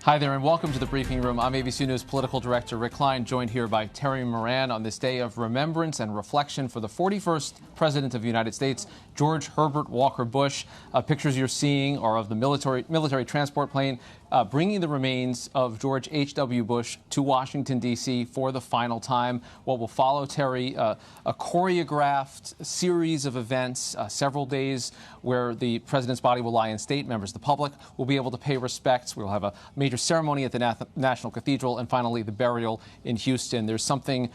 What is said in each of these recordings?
Hi there and welcome to the Briefing Room. I'm ABC News Political Director Rick Klein, joined here by Terry Moran on this day of remembrance and reflection for the 41st President of the United States, George Herbert Walker Bush. Pictures you're seeing are of the military transport plane bringing the remains of George H.W. Bush to Washington, D.C. for the final time. What will follow, Terry, a choreographed series of events, several days where the president's body will lie in state. Members of the public will be able to pay respects. We will have a major ceremony at the National Cathedral, and finally the burial in Houston. There's something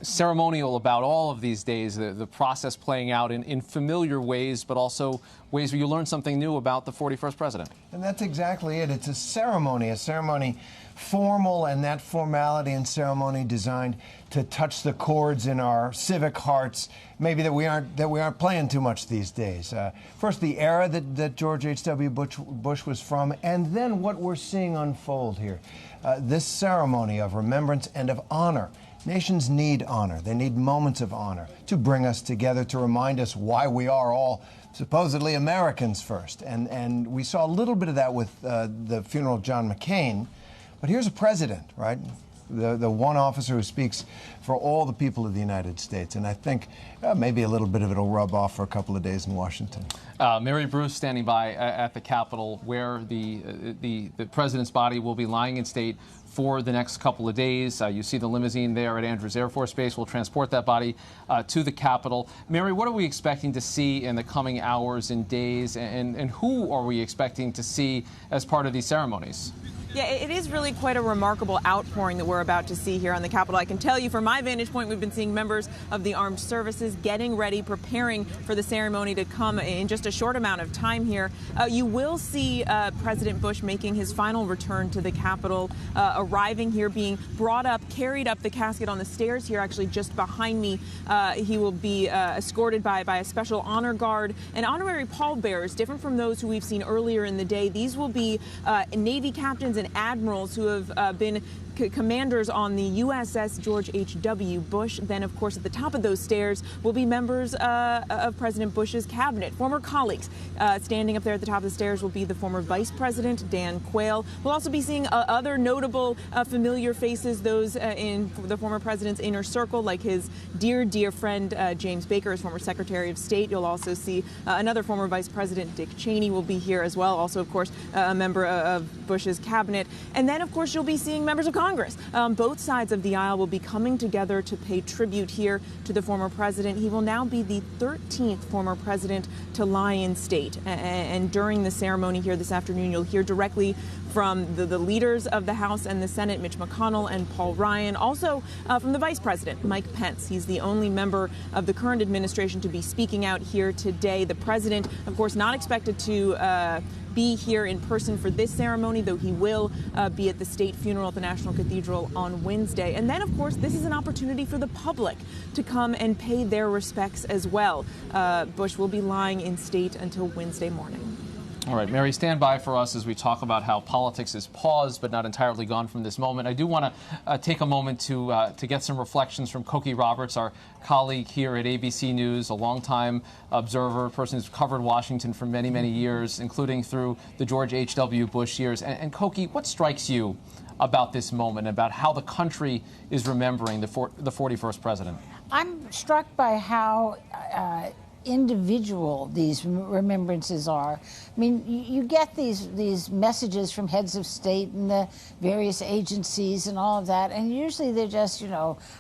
ceremonial about all of these days, the process playing out in familiar ways, but also ways where you learn something new about the 41st president. And that's exactly it. It's a ceremony formal, and that formality and ceremony designed to touch the chords in our civic hearts, maybe that we aren't playing too much these days. First, the era that George H.W. Bush was from, and then what we're seeing unfold here. This ceremony of remembrance and of honor. Nations need honor. They need moments of honor to bring us together, to remind us why we are all supposedly Americans first. And we saw a little bit of that with the funeral of John McCain. But here's a president, right? The one officer who speaks for all the people of the United States. And I think maybe a little bit of it will rub off for a couple of days in Washington. Mary Bruce standing by at the Capitol, where the president's body will be lying in state for the next couple of days. You see the limousine there at Andrews Air Force Base. We'll transport that body to the Capitol. Mary, what are we expecting to see in the coming hours and days, and who are we expecting to see as part of these ceremonies? Yeah, it is really quite a remarkable outpouring that we're about to see here on the Capitol. I can tell you from my vantage point, we've been seeing members of the armed services getting ready, preparing for the ceremony to come in just a short amount of time here. You will see President Bush making his final return to the Capitol, arriving here, being brought up, carried up the casket on the stairs here, actually just behind me. He will be escorted by a special honor guard and honorary pallbearers, different from those who we've seen earlier in the day. These will be Navy captains and admirals who have been commanders on the USS George H.W. Bush. Then, of course, at the top of those stairs will be members of President Bush's cabinet, former colleagues. Standing up there at the top of the stairs will be the former Vice President, Dan Quayle. We'll also be seeing other notable familiar faces, those in the former president's inner circle, like his dear friend James Baker, his former Secretary of State. You'll also see another former Vice President, Dick Cheney, will be here as well. Also, of course, a member of Bush's cabinet. And then, of course, you'll be seeing members of Congress. Both sides of the aisle will be coming together to pay tribute here to the former president. He will now be the 13th former president to lie in state. And during the ceremony here this afternoon, you'll hear directly from the leaders of the House and the Senate, Mitch McConnell and Paul Ryan. Also from the Vice President, Mike Pence. He's the only member of the current administration to be speaking out here today. The president, of course, not expected to be here in person for this ceremony, though he will be at the state funeral at the National Cathedral on Wednesday. And then, of course, this is an opportunity for the public to come and pay their respects as well. Bush will be lying in state until Wednesday morning. All right, Mary, stand by for us as we talk about how politics is paused but not entirely gone from this moment. I do want to take a moment to get some reflections from Comey Roberts, our colleague here at ABC News, a longtime observer, a person who's covered Washington for many, many years, including through the George H.W. Bush years. And Comey, what strikes you about this moment, about how the country is remembering the 41st president? I'm struck by how individual these remembrances are. I mean, you get these messages from heads of state and the various agencies and all of that, and usually they're just,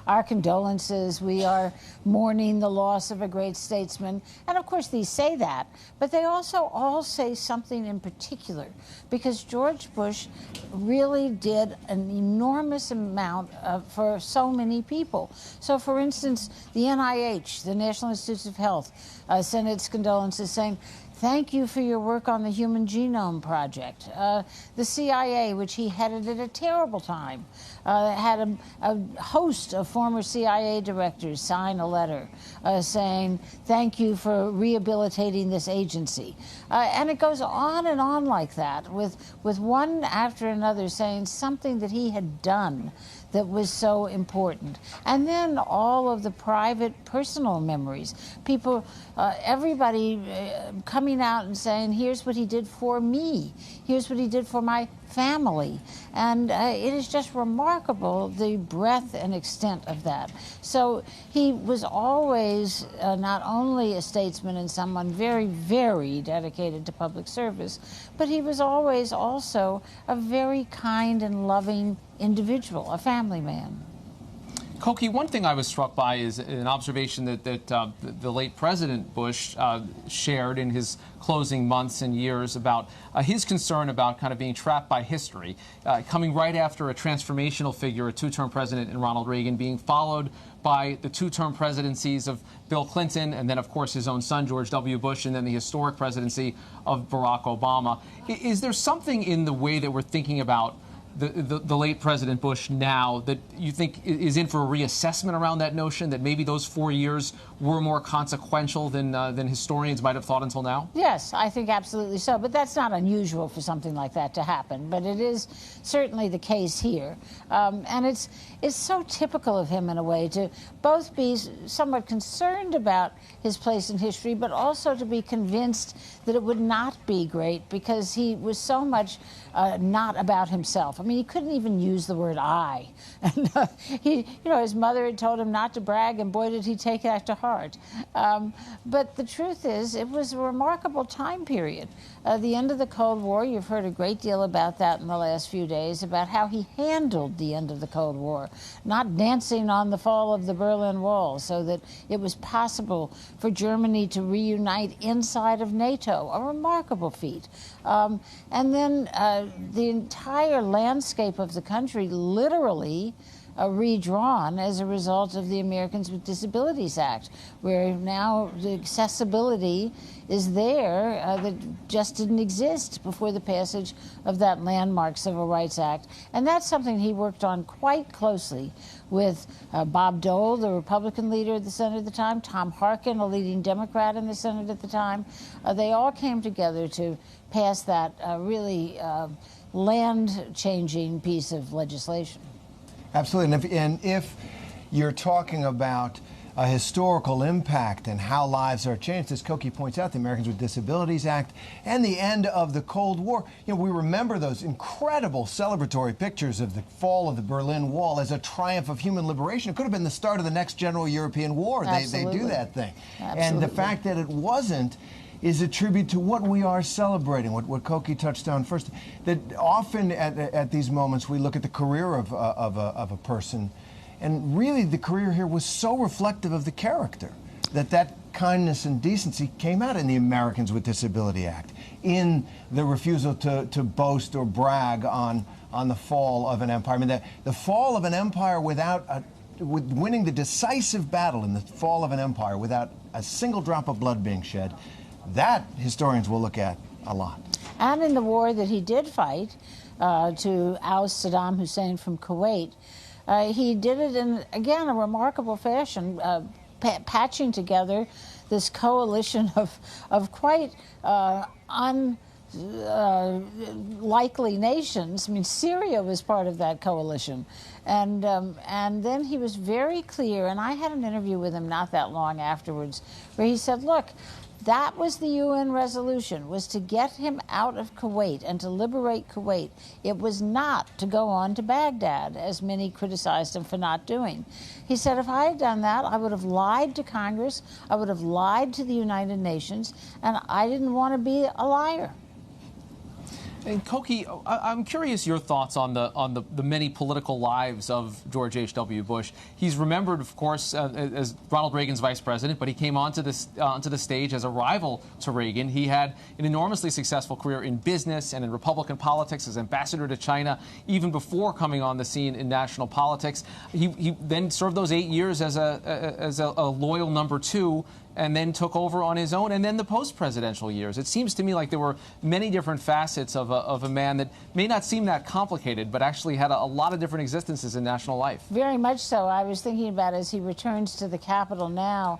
our condolences, we are mourning the loss of a great statesman. And of course these say that, but they also all say something in particular, because George Bush really did an enormous amount for so many people. So for instance, the NIH, the National Institutes of Health, sent its condolences saying, thank you for your work on the Human Genome Project. The CIA, which he headed at a terrible time, had a host of former CIA directors sign a letter saying, thank you for rehabilitating this agency. And it goes on and on like that, with one after another saying something that he had done that was so important. And then all of the private, personal memories. People, everybody coming out and saying, here's what he did for me. Here's what he did for my family. And it is just remarkable, the breadth and extent of that. So he was always not only a statesman and someone very, very dedicated to public service, but he was always also a very kind and loving individual, a family man. Cokie, one thing I was struck by is an observation that the late President Bush shared in his closing months and years about his concern about kind of being trapped by history, coming right after a transformational figure, a two-term president in Ronald Reagan, being followed by the two-term presidencies of Bill Clinton and then, of course, his own son, George W. Bush, and then the historic presidency of Barack Obama. Is there something in the way that we're thinking about the late President Bush now that you think is in for a reassessment around that notion that maybe those 4 years were more consequential than historians might have thought until now? Yes, I think absolutely so. But that's not unusual for something like that to happen. But it is certainly the case here. And it's so typical of him in a way to both be somewhat concerned about his place in history, but also to be convinced that it would not be great because he was so much not about himself. I mean, he couldn't even use the word I. And his mother had told him not to brag, and boy, did he take that to heart. But the truth is, it was a remarkable time period. The end of the Cold War, you've heard a great deal about that in the last few days, about how he handled the end of the Cold War, not dancing on the fall of the Berlin Wall so that it was possible for Germany to reunite inside of NATO, a remarkable feat. And then the entire landscape of the country literally redrawn as a result of the Americans with Disabilities Act, where now the accessibility is there that just didn't exist before the passage of that landmark Civil Rights Act. And that's something he worked on quite closely with Bob Dole, the Republican leader of the Senate at the time, Tom Harkin, a leading Democrat in the Senate at the time. They all came together to pass that really land-changing piece of legislation. Absolutely. And if you're talking about a historical impact and how lives are changed, as Cokie points out, the Americans with Disabilities Act and the end of the Cold War, we remember those incredible celebratory pictures of the fall of the Berlin Wall as a triumph of human liberation. It could have been the start of the next general European war. They do that thing. Absolutely. And the fact that it wasn't is a tribute to what we are celebrating, what Cokie touched on first. That often at these moments we look at the career of a person, and really the career here was so reflective of the character that kindness and decency came out in the Americans with Disability Act, in the refusal to boast or brag on the fall of an empire. I mean, the fall of an empire with winning the decisive battle in the fall of an empire without a single drop of blood being shed, that historians will look at a lot. And in the war that he did fight to oust Saddam Hussein from Kuwait, he did it in, again, a remarkable fashion, patching together this coalition of quite unlikely nations. I mean, Syria was part of that coalition. And then he was very clear, and I had an interview with him not that long afterwards, where he said, look, that was the UN resolution, was to get him out of Kuwait and to liberate Kuwait. It was not to go on to Baghdad, as many criticized him for not doing. He said, if I had done that, I would have lied to Congress, I would have lied to the United Nations, and I didn't want to be a liar. And Cokie, I'm curious your thoughts on the many political lives of George H.W. Bush. He's remembered, of course, as Ronald Reagan's vice president, but he came onto the stage as a rival to Reagan. He had an enormously successful career in business and in Republican politics as ambassador to China, even before coming on the scene in national politics. He then served those 8 years as a loyal number two, and then took over on his own, and then the post-presidential years. It seems to me like there were many different facets of a man that may not seem that complicated, but actually had a lot of different existences in national life. Very much so. I was thinking about, as he returns to the Capitol now,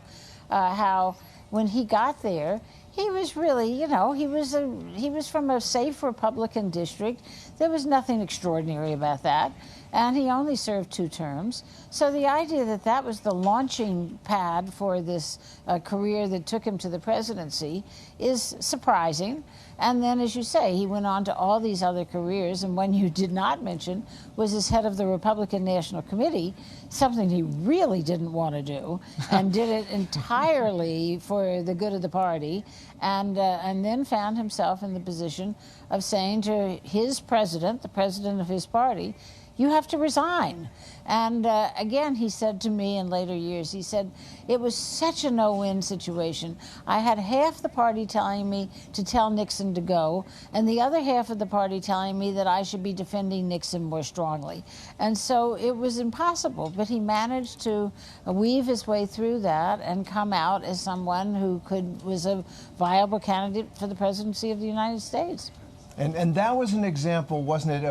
how when he got there, He was really, you know, he was from a safe Republican district. There was nothing extraordinary about that. And he only served 2 terms. So the idea that that was the launching pad for this career that took him to the presidency is surprising. And then, as you say, he went on to all these other careers, and one you did not mention was as head of the Republican National Committee, something he really didn't want to do, and did it entirely for the good of the party, and then found himself in the position of saying to his president, the president of his party, you have to resign. And again, he said to me in later years, he said, it was such a no-win situation. I had half the party telling me to tell Nixon to go, and the other half of the party telling me that I should be defending Nixon more strongly. And so it was impossible, but he managed to weave his way through that and come out as someone who was a viable candidate for the presidency of the United States. And that was an example, wasn't it,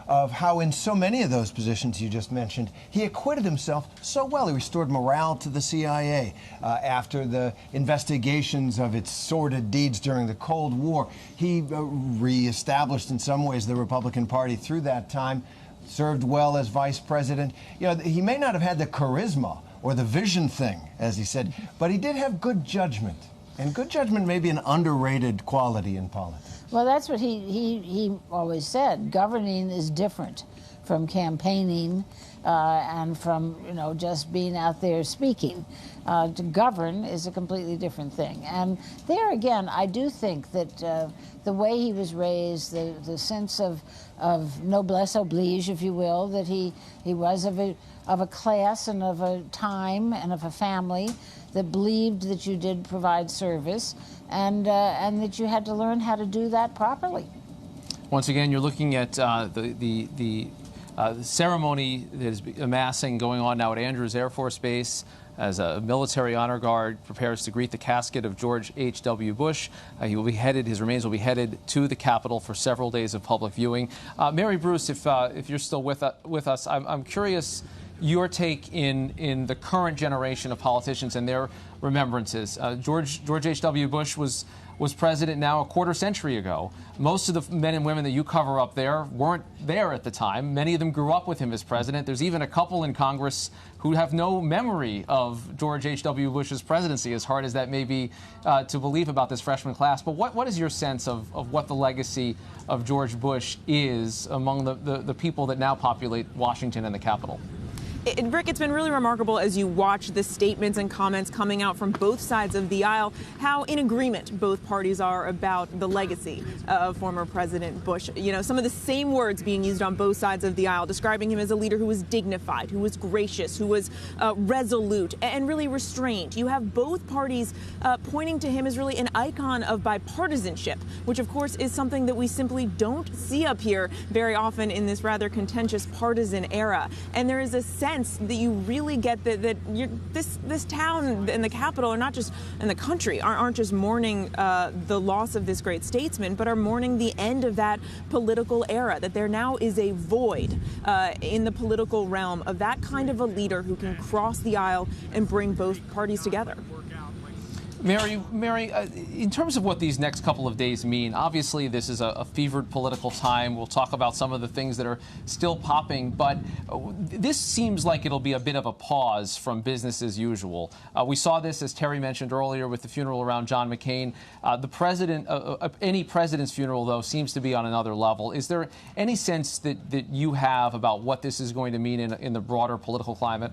of how in so many of those positions you just mentioned, he acquitted himself so well. He restored morale to the CIA after the investigations of its sordid deeds during the Cold War. He reestablished in some ways the Republican Party through that time, served well as vice president. You know, he may not have had the charisma or the vision thing, as he said, but he did have good judgment. And good judgment may be an underrated quality in politics. Well, that's what he always said. Governing is different from campaigning and from, you know, just being out there speaking. To govern is a completely different thing. And there again, I do think that the way he was raised, the sense of noblesse oblige, if you will, that he was of a class and of a time and of a family that believed that you did provide service, and that you had to learn how to do that properly. Once again, you're looking at the ceremony that is amassing going on now at Andrews Air Force Base as a military honor guard prepares to greet the casket of George H.W. Bush. He will be headed, his remains will be headed to the Capitol for several days of public viewing. Mary Bruce, if you're still with us, I'm curious your take in the current generation of politicians and their remembrances. George H.W. Bush was president now a quarter century ago. Most of the men and women that you cover up there weren't there at the time. Many of them grew up with him as president. There's even a couple in Congress who have no memory of George H.W. Bush's presidency, as hard as that may be to believe about this freshman class. But what is your sense of what the legacy of George Bush is among the people that now populate Washington and the Capitol? Rick, it's been really remarkable as you watch the statements and comments coming out from both sides of the aisle, how in agreement both parties are about the legacy of former President Bush. You know, some of the same words being used on both sides of the aisle, describing him as a leader who was dignified, who was gracious, who was resolute, and really restrained. You have both parties pointing to him as really an icon of bipartisanship, which of course is something that we simply don't see up here very often in this rather contentious partisan era. And there is a sense that you really get that this town and the Capitol are not just, and the country aren't just mourning the loss of this great statesman, but are mourning the end of that political era, that there now is a void in the political realm of that kind of a leader who can cross the aisle and bring both parties together. Mary, in terms of what these next couple of days mean, obviously this is a fevered political time. We'll talk about some of the things that are still popping, but this seems like it'll be a bit of a pause from business as usual. We saw this, as Terry mentioned earlier, with the funeral around John McCain. The president, any president's funeral, though, seems to be on another level. Is there any sense that you have about what this is going to mean in the broader political climate?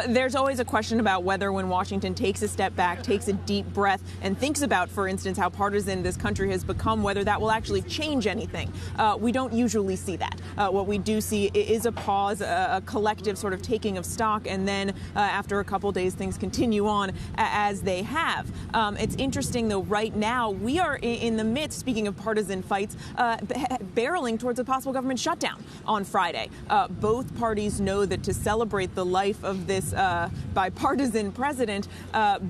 There's always a question about whether when Washington takes a step back, takes a deep breath, and thinks about, for instance, how partisan this country has become, whether that will actually change anything. We don't usually see that. What we do see is a pause, a collective sort of taking of stock, and then after a couple days, things continue on as they have. It's interesting, though, right now, we are in the midst, speaking of partisan fights, barreling towards a possible government shutdown on Friday. Both parties know that to celebrate the life of this bipartisan president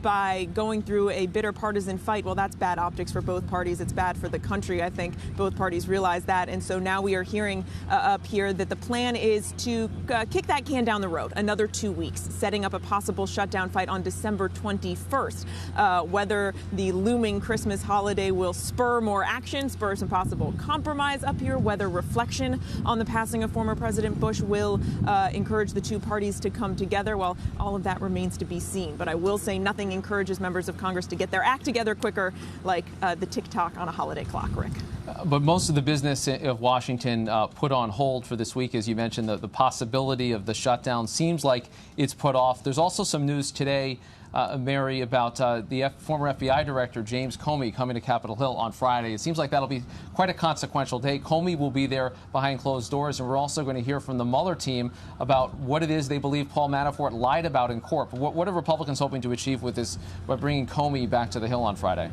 by going through a bitter partisan fight. Well, that's bad optics for both parties. It's bad for the country. I think both parties realize that. And so now we are hearing up here that the plan is to kick that can down the road another 2 weeks, setting up a possible shutdown fight on December 21st. Whether the looming Christmas holiday will spur more action, spur some possible compromise up here, whether reflection on the passing of former President Bush will encourage the two parties to come together, well, all of that remains to be seen. But I will say nothing encourages members of Congress to get their act together quicker, like the tick-tock on a holiday clock, Rick. But most of the business of Washington put on hold for this week, as you mentioned. The possibility of the shutdown seems like it's put off. There's also some news today, Mary, about the former FBI director, James Comey, coming to Capitol Hill on Friday. It seems like that'll be quite a consequential day. Comey will be there behind closed doors, and we're also going to hear from the Mueller team about what it is they believe Paul Manafort lied about in court. What are Republicans hoping to achieve with this, by bringing Comey back to the Hill on Friday?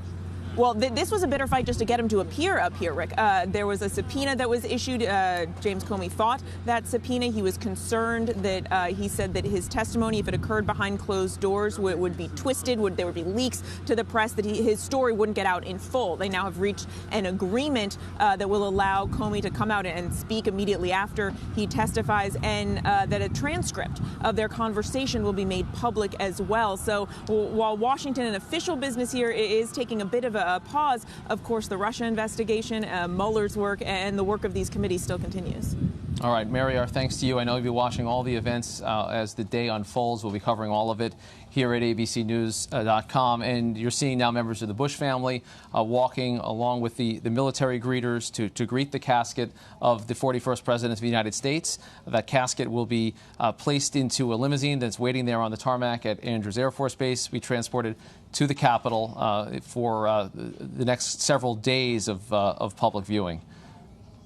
Well, this was a bitter fight just to get him to appear up here, Rick. There was a subpoena that was issued. James Comey fought that subpoena. He was concerned that he said that his testimony, if it occurred behind closed doors, would be twisted, there would be leaks to the press, that his story wouldn't get out in full. They now have reached an agreement that will allow Comey to come out and speak immediately after he testifies, and that a transcript of their conversation will be made public as well. So while Washington and official business here is taking a bit of a pause, of course, the Russia investigation, Mueller's work, and the work of these committees still continues. All right, Mary, our thanks to you. I know you'll be watching all the events as the day unfolds. We'll be covering all of it here at abcnews.com. And you're seeing now members of the Bush family walking along with the military greeters to greet the casket of the 41st President of the United States. That casket will be placed into a limousine that's waiting there on the tarmac at Andrews Air Force Base, be transported to the Capitol for the next several days of public viewing.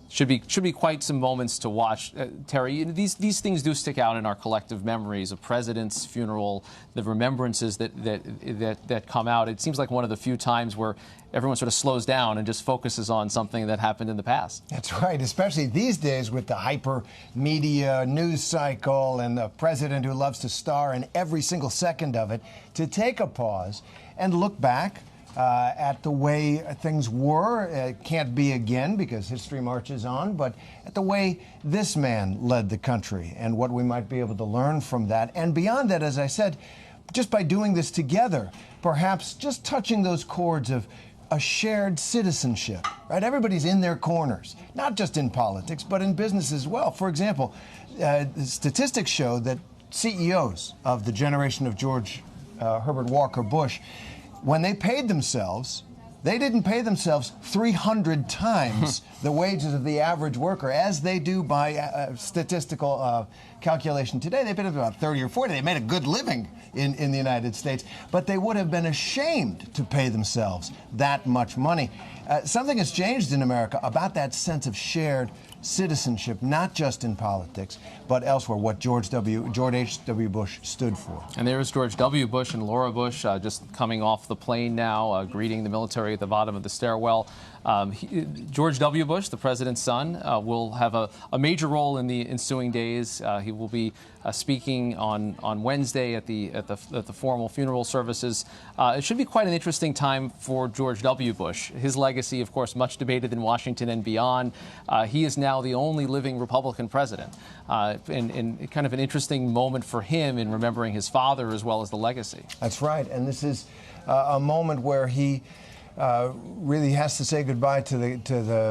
Should be quite some moments to watch. Terry, these things do stick out in our collective memories of president's funeral, the remembrances that come out. It seems like one of the few times where everyone sort of slows down and just focuses on something that happened in the past. That's right, especially these days with the hyper media news cycle and the president who loves to star in every single second of it, to take a pause and look back at the way things were. It can't be again because history marches on, but at the way this man led the country and what we might be able to learn from that. And beyond that, as I said, just by doing this together, perhaps just touching those chords of a shared citizenship, right? Everybody's in their corners, not just in politics, but in business as well. For example, statistics show that CEOs of the generation of George Herbert Walker Bush, when they paid themselves, they didn't pay themselves 300 times the wages of the average worker, as they do by statistical calculation today. They paid them about 30 or 40. They made a good living in the United States, but they would have been ashamed to pay themselves that much money. Something has changed in America about that sense of shared citizenship, not just in politics, but elsewhere, what George H.W. Bush stood for. And there's George W. Bush and Laura Bush just coming off the plane now, greeting the military at the bottom of the stairwell. George W. Bush, the president's son, will have a major role in the ensuing days. He will be speaking on Wednesday at the formal funeral services. It should be quite an interesting time for George W. Bush. His legacy, of course, much debated in Washington and beyond. He is now the only living Republican president, and kind of an interesting moment for him in remembering his father as well as the legacy. That's right, and this is a moment where he really has to say goodbye to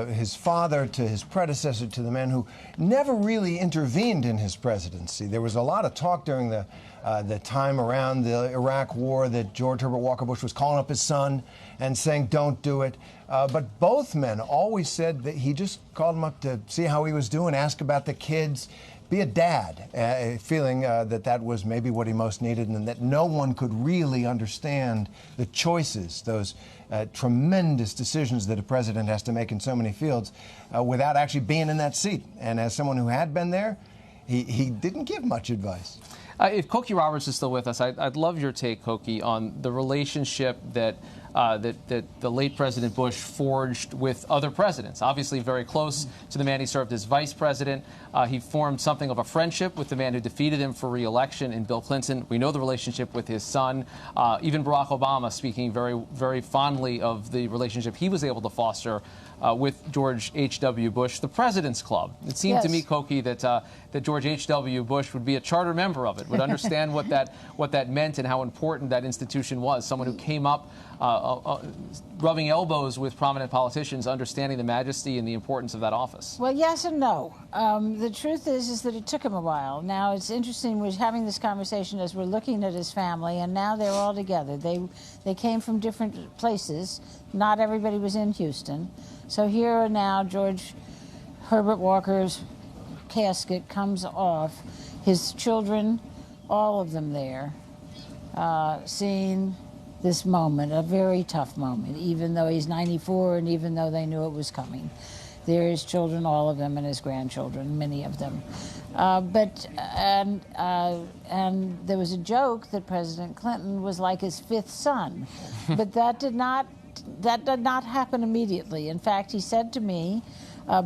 his father, to his predecessor, to the man who never really intervened in his presidency. There was a lot of talk during the time around the Iraq War that George Herbert Walker Bush was calling up his son and saying, don't do it. But both men always said that he just called him up to see how he was doing, ask about the kids, be a dad, feeling that was maybe what he most needed, and that no one could really understand the choices, those tremendous decisions that a president has to make in so many fields without actually being in that seat. And as someone who had been there, he didn't give much advice. If Cokie Roberts is still with us, I'd love your take, Cokie, on the relationship that that the late President Bush forged with other presidents. Obviously very close to the man he served as vice president. He formed something of a friendship with the man who defeated him for re-election in Bill Clinton. We know the relationship with his son. Even Barack Obama speaking very, very fondly of the relationship he was able to foster with George H.W. Bush, the President's Club. It seemed to me, Cokie, that George H.W. Bush would be a charter member of it, would understand what that meant and how important that institution was. Someone who came up rubbing elbows with prominent politicians, understanding the majesty and the importance of that office. Well, yes and no. The truth is that it took him a while. Now, it's interesting, we're having this conversation as we're looking at his family, and now they're all together. They came from different places. Not everybody was in Houston. So here are now George Herbert Walker's casket comes off. His children, all of them there, seeing this moment, a very tough moment, even though he's 94 and even though they knew it was coming. There his children, all of them, and his grandchildren, many of them. And there was a joke that President Clinton was like his fifth son, but that did not happen immediately. In fact, he said to me,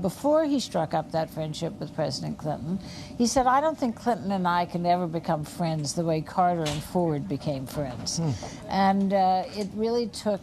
before he struck up that friendship with President Clinton, he said, I don't think Clinton and I can ever become friends the way Carter and Ford became friends. And it really took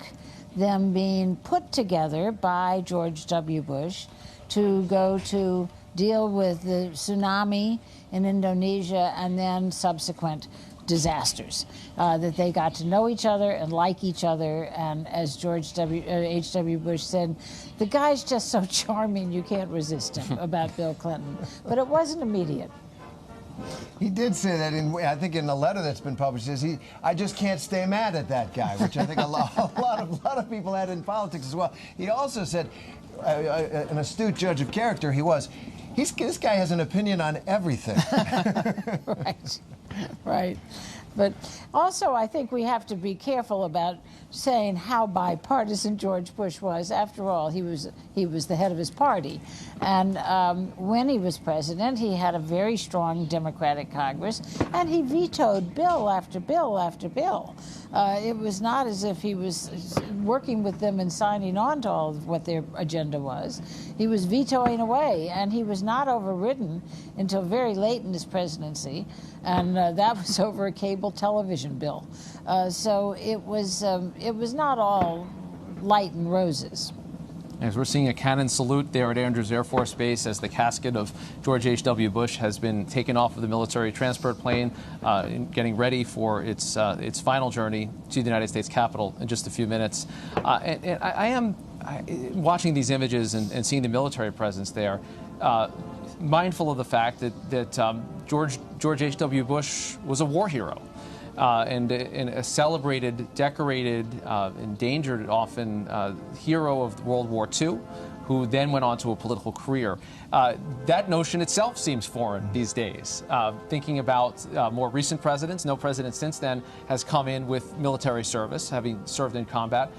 them being put together by George W. Bush to go to deal with the tsunami in Indonesia and then subsequent disasters, that they got to know each other and like each other. And as George H.W. Bush said, the guy's just so charming you can't resist him, about Bill Clinton. But it wasn't immediate. He did say that, I think in a letter that's been published, he says, I just can't stay mad at that guy, which I think a lot of people had in politics as well. He also said, an astute judge of character he was, this guy has an opinion on everything. Right. But also, I think we have to be careful about saying how bipartisan George Bush was. After all, he was the head of his party. And when he was president, he had a very strong Democratic Congress, and he vetoed bill after bill after bill. It was not as if he was working with them and signing on to all of what their agenda was. He was vetoing away, and he was not overridden until very late in his presidency, and that was over a cable television bill. So it was not all light and roses. As we're seeing a cannon salute there at Andrews Air Force Base as the casket of George H.W. Bush has been taken off of the military transport plane, getting ready for its final journey to the United States Capitol in just a few minutes. And I am watching these images and seeing the military presence there, mindful of the fact that George H.W. Bush was a war hero. And a celebrated, decorated, endangered often hero of World War II, who then went on to a political career. That notion itself seems foreign these days. Thinking about more recent presidents, no president since then has come in with military service, having served in combat.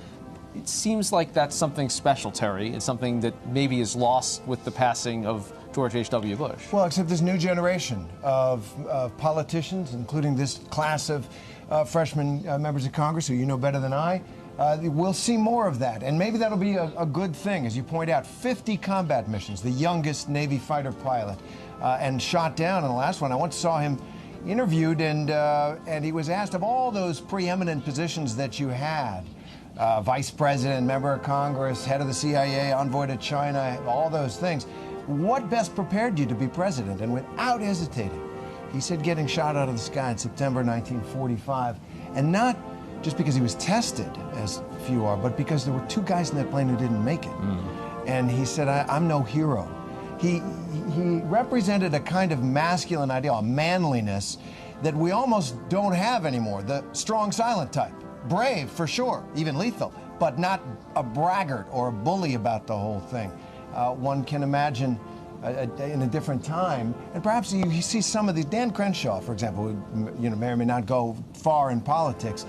It seems like that's something special, Terry. It's something that maybe is lost with the passing of George H.W. Bush. Well, except this new generation of politicians, including this class of freshman members of Congress, who you know better than I, we'll see more of that. And maybe that'll be a good thing. As you point out, 50 combat missions, the youngest Navy fighter pilot, and shot down in the last one. I once saw him interviewed, and he was asked, of all those preeminent positions that you had, vice president, member of Congress, head of the CIA, envoy to China, all those things, what best prepared you to be president? And without hesitating, he said getting shot out of the sky in September 1945, and not just because he was tested, as few are, but because there were two guys in that plane who didn't make it. And he said, I'm no hero. He represented a kind of masculine ideal, a manliness that we almost don't have anymore, the strong, silent type. Brave, for sure, even lethal, but not a braggart or a bully about the whole thing. One can imagine in a different time, and perhaps you see some of these. Dan Crenshaw, for example, who may or may not go far in politics,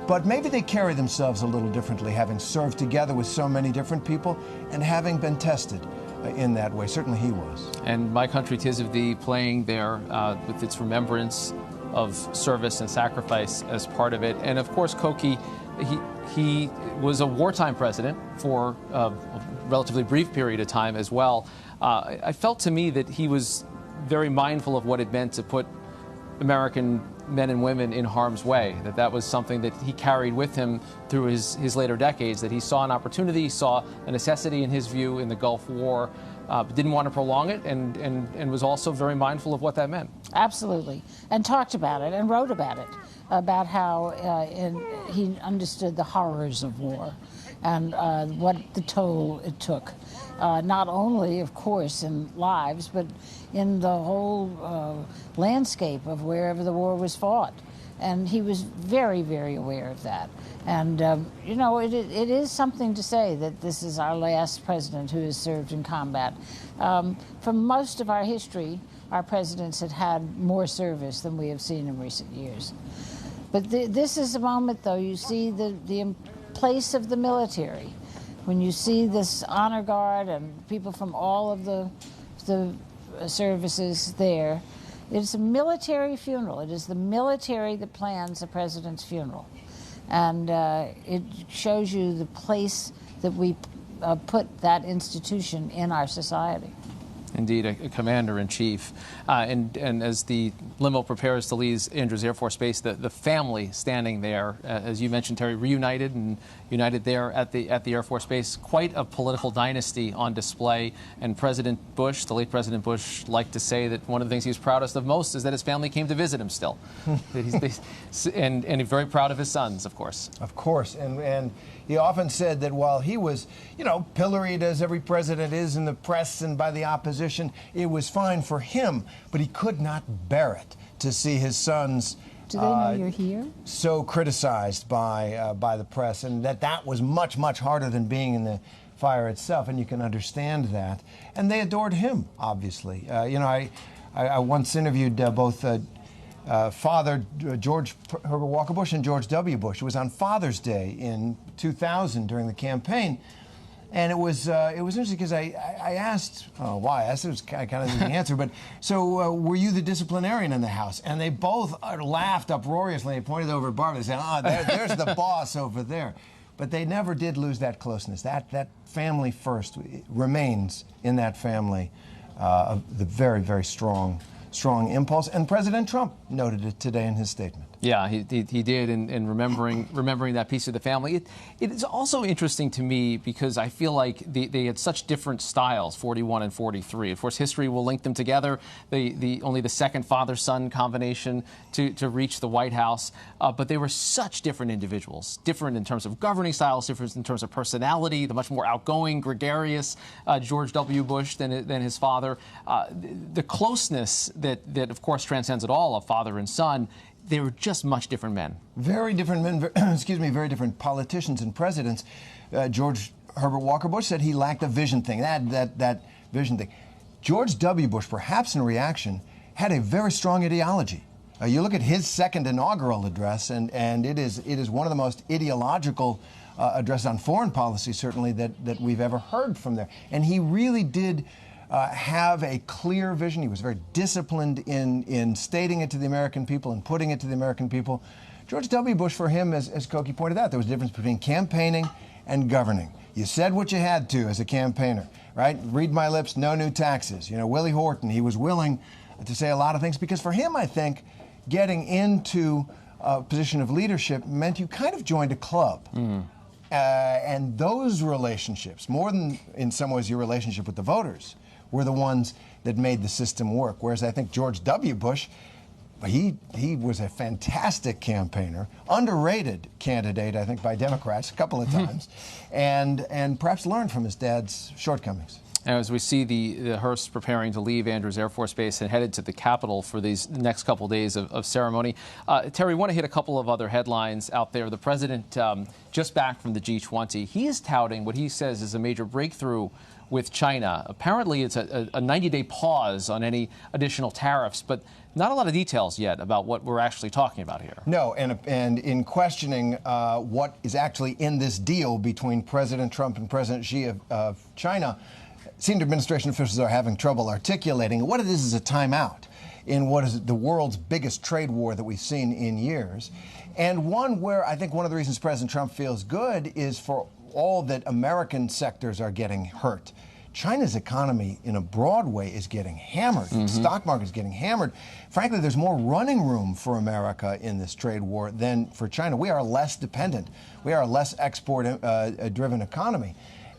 but maybe they carry themselves a little differently, having served together with so many different people and having been tested in that way. Certainly he was. And My Country 'Tis of Thee playing there with its remembrance of service and sacrifice as part of it. And of course, Koki, he was a wartime president for a relatively brief period of time as well. I felt to me that he was very mindful of what it meant to put American men and women in harm's way, that was something that he carried with him through his later decades, that he saw an opportunity, saw a necessity in his view in the Gulf War, but didn't want to prolong it, and was also very mindful of what that meant. Absolutely. And talked about it and wrote about it, about how he understood the horrors of war and what the toll it took, not only, of course, in lives, but in the whole landscape of wherever the war was fought. And he was very, very aware of that. And, you know, it is something to say that this is our last president who has served in combat. For most of our history, our presidents had more service than we have seen in recent years. But this is a moment, though, you see the place of the military. When you see this honor guard and people from all of the services there, it's a military funeral. It is the military that plans the president's funeral. And it shows you the place that we put that institution in our society. Indeed, a commander-in-chief. And as the limo prepares to leave Andrews Air Force Base, the family standing there, as you mentioned, Terry, reunited and united there at the Air Force Base. Quite a political dynasty on display. And President Bush, the late President Bush, liked to say that one of the things he was proudest of most is that his family came to visit him still. and he's very proud of his sons, of course. Of course. And he often said that while he was, you know, pilloried as every president is in the press and by the opposition, it was fine for him, but he could not bear it to see his sons do they know you're here? So criticized by the press, and that was much, much harder than being in the fire itself, and you can understand that. And they adored him, obviously. You know, I once interviewed both Father George Herbert Walker Bush and George W. Bush. It was on Father's Day in 2000 during the campaign. And it was interesting because I asked, why? I asked, it was kind of the answer, but so were you the disciplinarian in the house? And they both laughed uproariously. They pointed over at Barbara. They said, there's the boss over there. But they never did lose that closeness. That family first remains in that family, the very, very strong impulse. And President Trump noted it today in his statement. Yeah, he did, and remembering that piece of the family. It is also interesting to me because I feel like they had such different styles, 41 and 43. Of course, history will link them together. Only the second father-son combination to reach the White House, but they were such different individuals, different in terms of governing styles, different in terms of personality. The much more outgoing, gregarious George W. Bush than his father. The closeness that of course transcends it all of father and son. They were just much different men. Very different men, excuse me, very different politicians and presidents. George Herbert Walker Bush said he lacked a vision thing, that vision thing. George W. Bush, perhaps in reaction, had a very strong ideology. You look at his second inaugural address, and it is one of the most ideological addresses on foreign policy, certainly, that we've ever heard from there. And he really did have a clear vision. He was very disciplined in stating it to the American people and putting it to the American people. George W. Bush, for him, as Koki pointed out, there was a difference between campaigning and governing. You said what you had to as a campaigner, right? Read my lips, no new taxes. You know, Willie Horton, he was willing to say a lot of things because for him, I think, getting into a position of leadership meant you kind of joined a club. And those relationships, more than in some ways your relationship with the voters, were the ones that made the system work. Whereas I think George W. Bush, he was a fantastic campaigner, underrated candidate, I think, by Democrats a couple of times, and perhaps learned from his dad's shortcomings. And as we see the hearse preparing to leave Andrews Air Force Base and headed to the Capitol for these next couple days of ceremony, Terry, want to hit a couple of other headlines out there. The president, just back from the G20, he is touting what he says is a major breakthrough with China. Apparently, it's a 90-day pause on any additional tariffs, but not a lot of details yet about what we're actually talking about here. No, and in questioning what is actually in this deal between President Trump and President Xi of China, senior administration officials are having trouble articulating what it is a timeout. in what is the world's biggest trade war that we've seen in years. And one where I think one of the reasons President Trump feels good is for all that American sectors are getting hurt. China's economy in a broad way is getting hammered. The stock market is getting hammered. Frankly, there's more running room for America in this trade war than for China. We are less dependent. We are a less export-driven economy.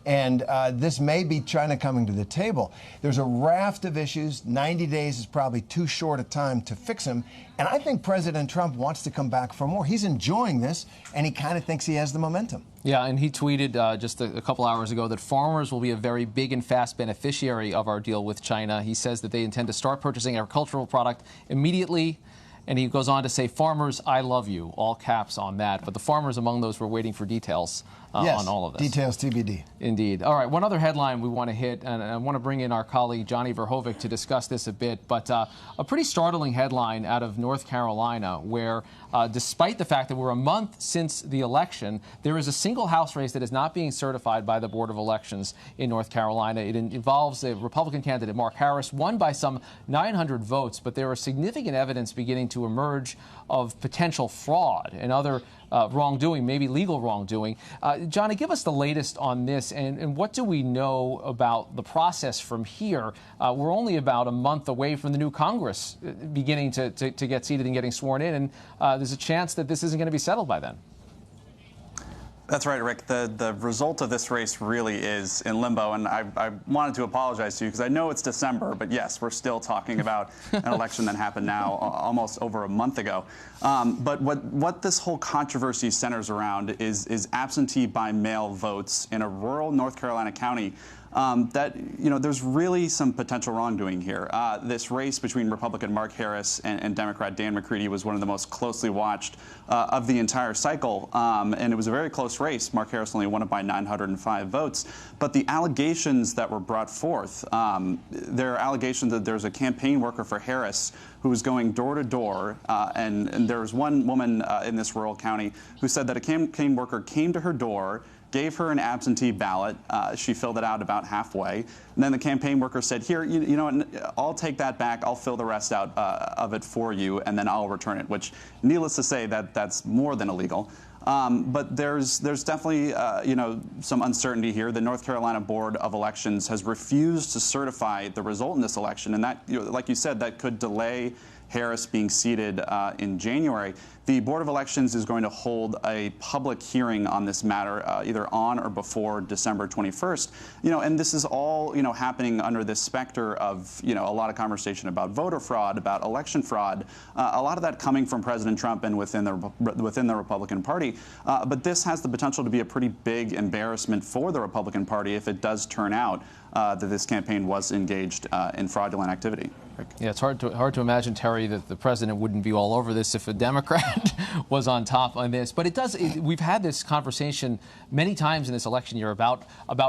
And this may be China coming to the table. There's a raft of issues. 90 days is probably too short a time to fix them. And I think President Trump wants to come back for more. He's enjoying this, and he kind of thinks he has the momentum. Yeah, and he tweeted just a couple hours ago that farmers will be a very big and fast beneficiary of our deal with China. He says that they intend to start purchasing agricultural product immediately. And he goes on to say, farmers, I love you, all caps on that. But the farmers among those were waiting for details on all of this. Details TBD. Indeed. All right, one other headline we want to hit, and I want to bring in our colleague Johnny Verhoevic to discuss this a bit, but a pretty startling headline out of North Carolina where, despite the fact that we're a month since the election, there is a single House race that is not being certified by the Board of Elections in North Carolina. It involves a Republican candidate, Mark Harris, won by some 900 votes, but there is significant evidence beginning to emerge of potential fraud and other wrongdoing, maybe legal wrongdoing. Johnny, give us the latest on this, and what do we know about the process from here? We're only about a month away from the new Congress beginning to get seated and getting sworn in, and there's a chance that this isn't going to be settled by then. That's right, Rick. The result of this race really is in limbo, and I wanted to apologize to you because I know it's December, but yes, we're still talking about an election that happened now almost over a month ago. But what this whole controversy centers around is absentee by mail votes in a rural North Carolina county. That, there's really some potential wrongdoing here. This race between Republican Mark Harris and Democrat Dan McCready was one of the most closely watched of the entire cycle, and it was a very close race. Mark Harris only won it by 905 votes. But the allegations that were brought forth, there are allegations that there's a campaign worker for Harris who was going door to door, and there was one woman in this rural county who said that a campaign worker came to her door, gave her an absentee ballot. She filled it out about halfway. And then the campaign worker said, here, you know what, I'll take that back. I'll fill the rest out of it for you, and then I'll return it, which, needless to say, that's more than illegal. But there's definitely, some uncertainty here. The North Carolina Board of Elections has refused to certify the result in this election. And that, like you said, that could delay Harris being seated in January. The Board of Elections is going to hold a public hearing on this matter either on or before December 21st. And this is all, happening under this specter of, a lot of conversation about voter fraud, about election fraud, a lot of that coming from President Trump and within the Republican Party. But this has the potential to be a pretty big embarrassment for the Republican Party if it does turn out that this campaign was engaged in fraudulent activity. Yeah, it's hard to imagine, Terry, that the president wouldn't be all over this if a Democrat was on top on this. But we've had this conversation many times in this election year about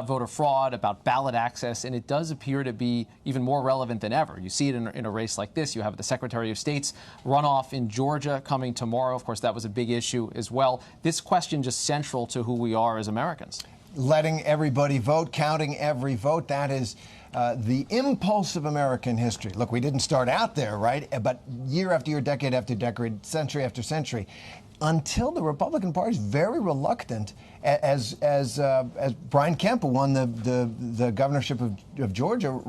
voter fraud, about ballot access, and it does appear to be even more relevant than ever. You see it in a race like this. You have the Secretary of State's runoff in Georgia coming tomorrow. Of course, that was a big issue as well. This question just central to who we are as Americans. Letting everybody vote, counting every vote, that is the impulse of American history. Look, we didn't start out there, right? But year after year, decade after decade, century after century, until the Republican Party is very reluctant, as Brian Kemp, who won the governorship of Georgia,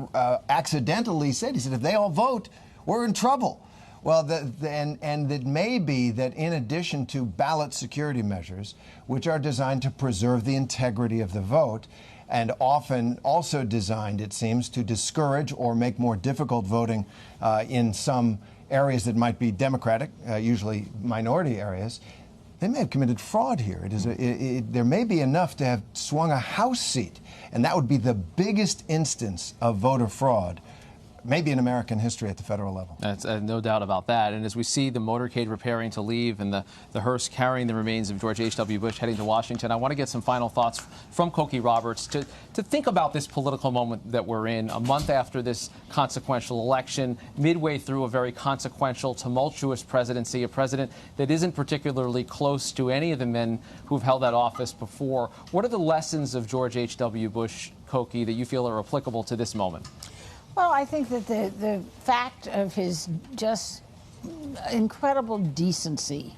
accidentally said. He said, if they all vote, we're in trouble. Well, and it may be that in addition to ballot security measures, which are designed to preserve the integrity of the vote, and often also designed, it seems, to discourage or make more difficult voting in some areas that might be Democratic, usually minority areas, they may have committed fraud here. There may be enough to have swung a House seat, and that would be the biggest instance of voter fraud maybe in American history at the federal level. That's no doubt about that. And as we see the motorcade preparing to leave and the hearse carrying the remains of George H.W. Bush heading to Washington, I want to get some final thoughts from Cokie Roberts to think about this political moment that we're in, a month after this consequential election, midway through a very consequential, tumultuous presidency, a president that isn't particularly close to any of the men who've held that office before. What are the lessons of George H.W. Bush, Cokie, that you feel are applicable to this moment? Well, I think that the fact of his just incredible decency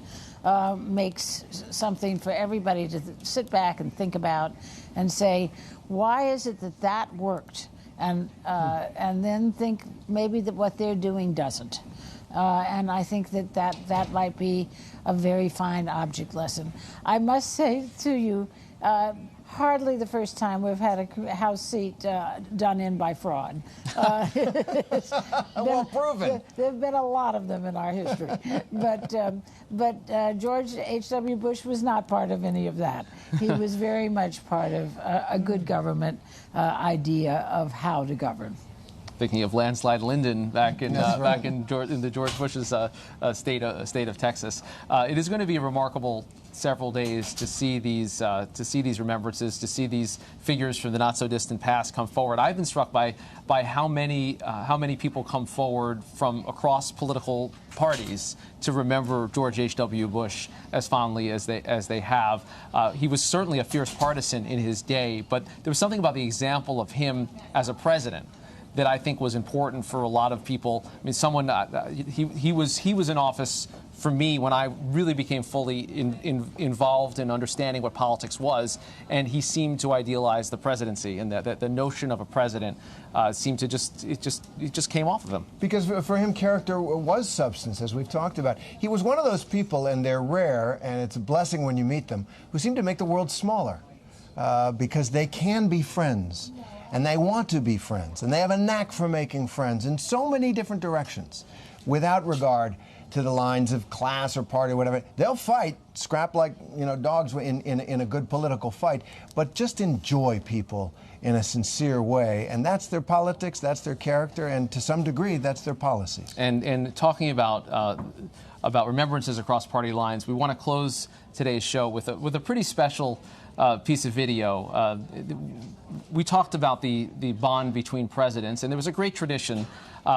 makes something for everybody to sit back and think about and say, why is it that that worked? And then think maybe that what they're doing doesn't. And I think that might be a very fine object lesson. I must say to you, hardly the first time we've had a House seat done in by fraud. Well proven. There have been a lot of them in our history. But George H.W. Bush was not part of any of that. He was very much part of a good government idea of how to govern. Thinking of landslide Lyndon back in the George Bush's state of Texas, it is going to be a remarkable several days to see these remembrances, to see these figures from the not so distant past come forward. I've been struck by how many people come forward from across political parties to remember George H.W. Bush as fondly as they have. He was certainly a fierce partisan in his day, but there was something about the example of him as a president that I think was important for a lot of people. I mean, he was in office for me when I really became fully involved in understanding what politics was, and he seemed to idealize the presidency, and the notion of a president seemed to just came off of him. Because for him, character was substance, as we've talked about. He was one of those people, and they're rare, and it's a blessing when you meet them, who seem to make the world smaller because they can be friends. And they want to be friends, and they have a knack for making friends in so many different directions, without regard to the lines of class or party or whatever. They'll fight, scrap like dogs in a good political fight, but just enjoy people in a sincere way, and that's their politics, that's their character, and to some degree, that's their policies. And talking about remembrances across party lines, we want to close today's show with a pretty special piece of video. We talked about the bond between presidents, and there was a great tradition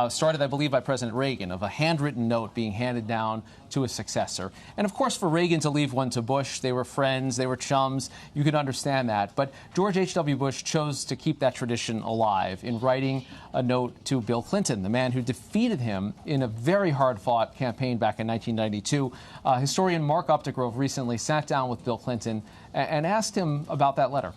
started, I believe, by President Reagan of a handwritten note being handed down to a successor. And of course, for Reagan to leave one to Bush, they were friends, they were chums, you could understand that. But George H.W. Bush chose to keep that tradition alive in writing a note to Bill Clinton, the man who defeated him in a very hard-fought campaign back in 1992. Historian Mark Updegrove recently sat down with Bill Clinton and asked him about that letter.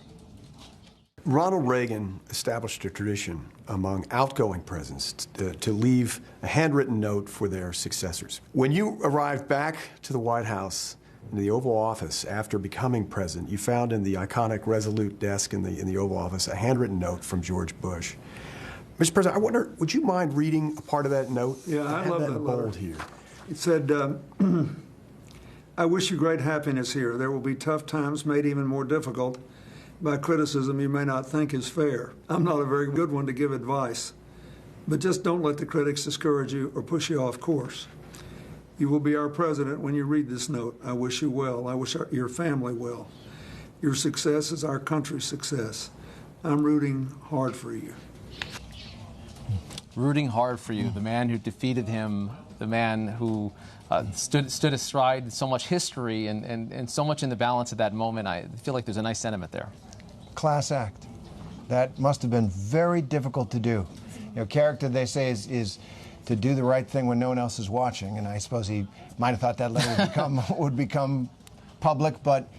Ronald Reagan established a tradition among outgoing presidents to leave a handwritten note for their successors. When you arrived back to the White House, in the Oval Office, after becoming president, you found in the iconic Resolute desk in the Oval Office a handwritten note from George Bush. Mr. President, I wonder, would you mind reading a part of that note? Yeah, I love that letter. Bold here. It said, I wish you great happiness here. There will be tough times made even more difficult by criticism you may not think is fair. I'm not a very good one to give advice, but just don't let the critics discourage you or push you off course. You will be our president when you read this note. I wish you well. I wish your family well. Your success is our country's success. I'm rooting hard for you. Rooting hard for you, the man who defeated him, the man who stood astride so much history and so much in the balance at that moment. I feel like there's a nice sentiment there. Class act. That must have been very difficult to do. Character, they say, is to do the right thing when no one else is watching, and I suppose he might have thought that letter would become public, but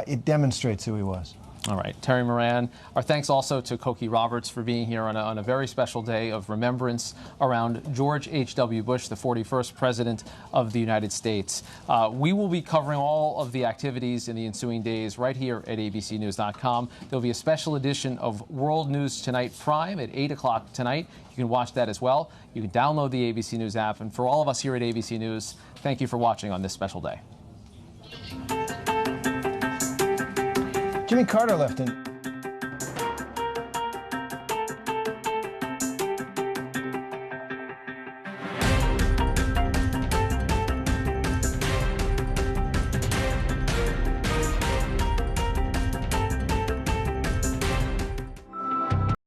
it demonstrates who he was. All right, Terry Moran. Our thanks also to Cokie Roberts for being here on a very special day of remembrance around George H.W. Bush, the 41st President of the United States. We will be covering all of the activities in the ensuing days right here at abcnews.com. There'll be a special edition of World News Tonight Prime at 8 o'clock tonight. You can watch that as well. You can download the ABC News app. And for all of us here at ABC News, thank you for watching on this special day. Jimmy Carter left in